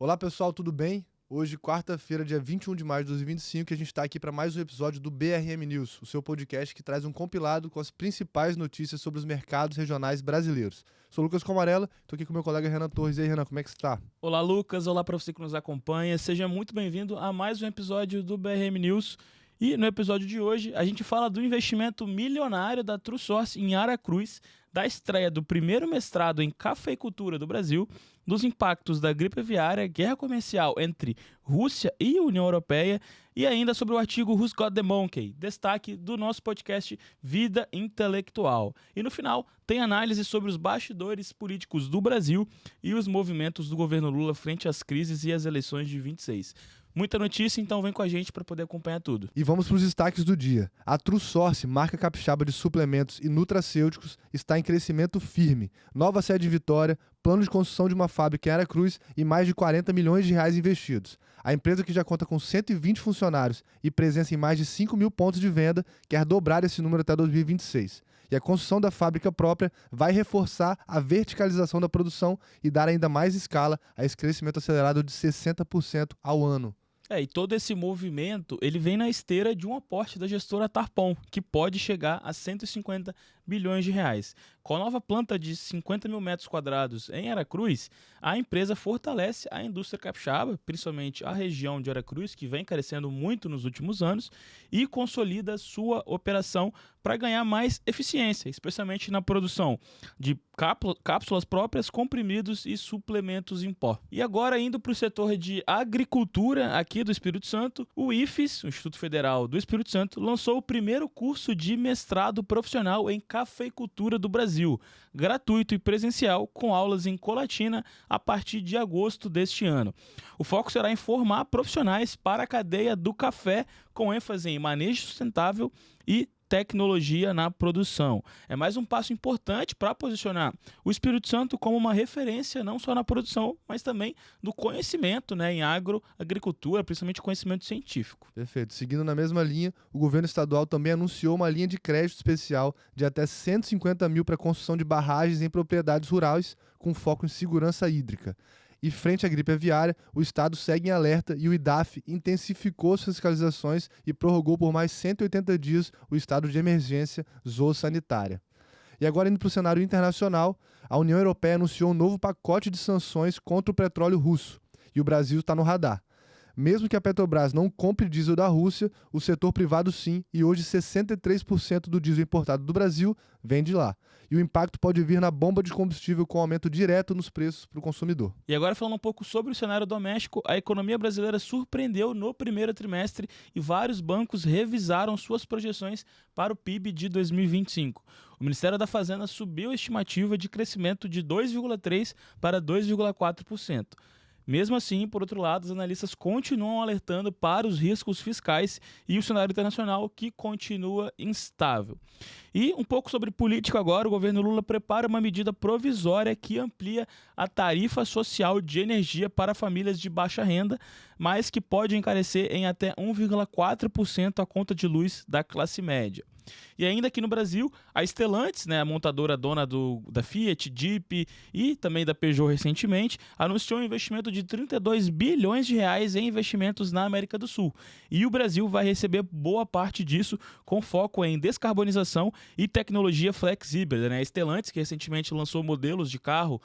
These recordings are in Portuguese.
Olá pessoal, tudo bem? Hoje, quarta-feira, dia 21 de maio de 2025, a gente está aqui para mais um episódio do BRM News, o seu podcast que traz um compilado com as principais notícias sobre os mercados regionais brasileiros. Sou Lucas Comarella, estou aqui com meu colega Renan Torres. E aí, Renan, como é que você está? Olá, Lucas. Olá para você que nos acompanha. Seja muito bem-vindo a mais um episódio do BRM News. E no episódio de hoje, a gente fala do investimento milionário da TrueSource em Aracruz, da estreia do primeiro mestrado em cafeicultura do Brasil, dos impactos da gripe aviária, guerra comercial entre Rússia e União Europeia e ainda sobre o artigo Who's Got the Monkey, destaque do nosso podcast Vida Intelectual. E no final, tem análise sobre os bastidores políticos do Brasil e os movimentos do governo Lula frente às crises e às eleições de 26. Muita notícia, então vem com a gente para poder acompanhar tudo. E vamos para os destaques do dia. A TrueSource, marca capixaba de suplementos e nutracêuticos, está em crescimento firme. Nova sede em Vitória, plano de construção de uma fábrica em Aracruz e mais de 40 milhões de reais investidos. A empresa, que já conta com 120 funcionários e presença em mais de 5 mil pontos de venda, quer dobrar esse número até 2026. E a construção da fábrica própria vai reforçar a verticalização da produção e dar ainda mais escala a esse crescimento acelerado de 60% ao ano. E todo esse movimento, ele vem na esteira de um aporte da gestora Tarpon, que pode chegar a 150 bilhões de reais. Com a nova planta de 50 mil metros quadrados em Aracruz, a empresa fortalece a indústria capixaba, principalmente a região de Aracruz, que vem crescendo muito nos últimos anos, e consolida sua operação para ganhar mais eficiência, especialmente na produção de cápsulas próprias, comprimidos e suplementos em pó. E agora, indo para o setor de agricultura aqui do Espírito Santo, o IFES, o Instituto Federal do Espírito Santo, lançou o primeiro curso de mestrado profissional em cafeicultura do Brasil, gratuito e presencial, com aulas em Colatina a partir de agosto deste ano. O foco será em formar profissionais para a cadeia do café, com ênfase em manejo sustentável e tecnologia na produção. É mais um passo importante para posicionar o Espírito Santo como uma referência não só na produção, mas também no conhecimento, em agricultura, principalmente conhecimento científico. Perfeito. Seguindo na mesma linha, o governo estadual também anunciou uma linha de crédito especial de até 150 mil para a construção de barragens em propriedades rurais, com foco em segurança hídrica. E frente à gripe aviária, o Estado segue em alerta e o IDAF intensificou as fiscalizações e prorrogou por mais 180 dias o estado de emergência zoossanitária. E agora, indo para o cenário internacional, a União Europeia anunciou um novo pacote de sanções contra o petróleo russo. E o Brasil está no radar. Mesmo que a Petrobras não compre diesel da Rússia, o setor privado sim, e hoje 63% do diesel importado do Brasil vem de lá. E o impacto pode vir na bomba de combustível, com aumento direto nos preços para o consumidor. E agora, falando um pouco sobre o cenário doméstico, a economia brasileira surpreendeu no primeiro trimestre e vários bancos revisaram suas projeções para o PIB de 2025. O Ministério da Fazenda subiu a estimativa de crescimento de 2,3% para 2,4%. Mesmo assim, por outro lado, os analistas continuam alertando para os riscos fiscais e o cenário internacional, que continua instável. E um pouco sobre política agora, o governo Lula prepara uma medida provisória que amplia a tarifa social de energia para famílias de baixa renda, mas que pode encarecer em até 1,4% a conta de luz da classe média. E ainda aqui no Brasil, a Stellantis, a montadora dona da Fiat, Jeep e também da Peugeot recentemente, anunciou um investimento de 32 bilhões de reais em investimentos na América do Sul. E o Brasil vai receber boa parte disso, com foco em descarbonização e tecnologia flex híbrida. A Stellantis, que recentemente lançou modelos de carro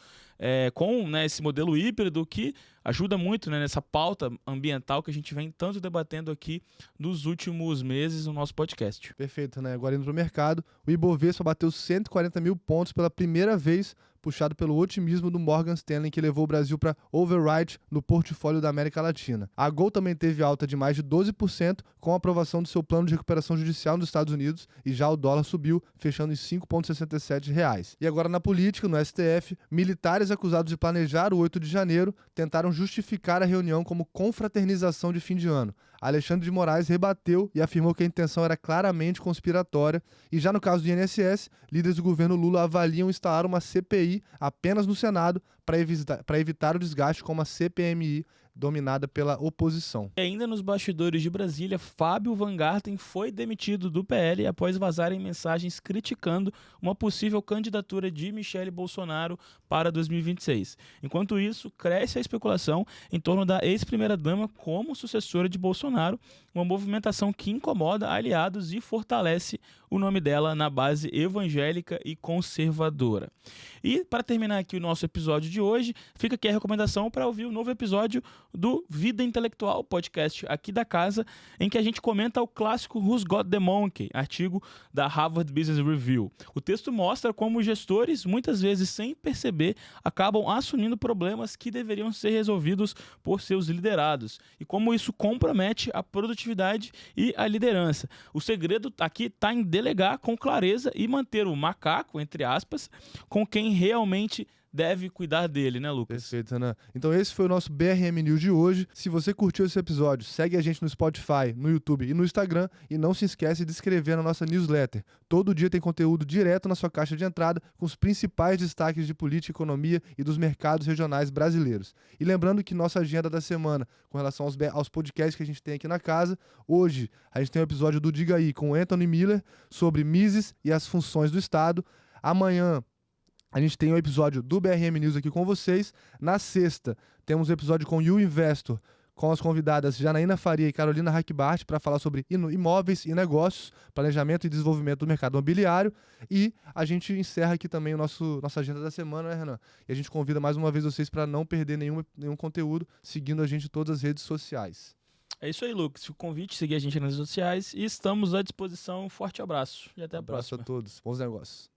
com esse modelo híbrido, que ajuda muito nessa pauta ambiental que a gente vem tanto debatendo aqui nos últimos meses no nosso podcast. Perfeito, Agora, indo para o mercado, o Ibovespa bateu 140 mil pontos pela primeira vez, puxado pelo otimismo do Morgan Stanley, que levou o Brasil para overweight no portfólio da América Latina. A Gol também teve alta de mais de 12% com a aprovação do seu plano de recuperação judicial nos Estados Unidos, e já o dólar subiu, fechando em R$ 5,67. E agora, na política, no STF, militares acusados de planejar o 8 de janeiro tentaram justificar a reunião como confraternização de fim de ano. Alexandre de Moraes rebateu e afirmou que a intenção era claramente conspiratória. E já no caso do INSS, líderes do governo Lula avaliam instalar uma CPI apenas no Senado para evitar o desgaste com uma CPMI dominada pela oposição. E ainda nos bastidores de Brasília, Fábio Van Garten foi demitido do PL após vazarem mensagens criticando uma possível candidatura de Michele Bolsonaro para 2026. Enquanto isso, cresce a especulação em torno da ex-primeira-dama como sucessora de Bolsonaro, uma movimentação que incomoda aliados e fortalece o nome dela na base evangélica e conservadora. E para terminar aqui o nosso episódio de hoje, fica aqui a recomendação para ouvir o novo episódio do Vida Intelectual, podcast aqui da casa, em que a gente comenta o clássico Who's Got the Monkey, artigo da Harvard Business Review. O texto mostra como gestores, muitas vezes sem perceber, acabam assumindo problemas que deveriam ser resolvidos por seus liderados e como isso compromete a produtividade e a liderança. O segredo aqui está em delegar com clareza e manter o macaco, entre aspas, com quem realmente deve cuidar dele, né, Lucas? Perfeito, Renan. Então esse foi o nosso BRM News de hoje. Se você curtiu esse episódio, segue a gente no Spotify, no YouTube e no Instagram e não se esquece de inscrever na nossa newsletter. Todo dia tem conteúdo direto na sua caixa de entrada com os principais destaques de política, economia e dos mercados regionais brasileiros. E lembrando que nossa agenda da semana, com relação aos podcasts que a gente tem aqui na casa, hoje a gente tem um episódio do Diga Aí com Anthony Miller sobre Mises e as funções do Estado. Amanhã a gente tem um episódio do BRM News aqui com vocês. Na sexta, temos um episódio com o Investor, com as convidadas Janaína Faria e Carolina Hackbart para falar sobre imóveis e negócios, planejamento e desenvolvimento do mercado imobiliário. E a gente encerra aqui também nossa agenda da semana, né, Renan? E a gente convida mais uma vez vocês para não perder nenhum conteúdo, seguindo a gente em todas as redes sociais. É isso aí, Lucas. Fica o convite, seguir a gente nas redes sociais e estamos à disposição. Um forte abraço e até a próxima. Abraço a todos. Bons negócios.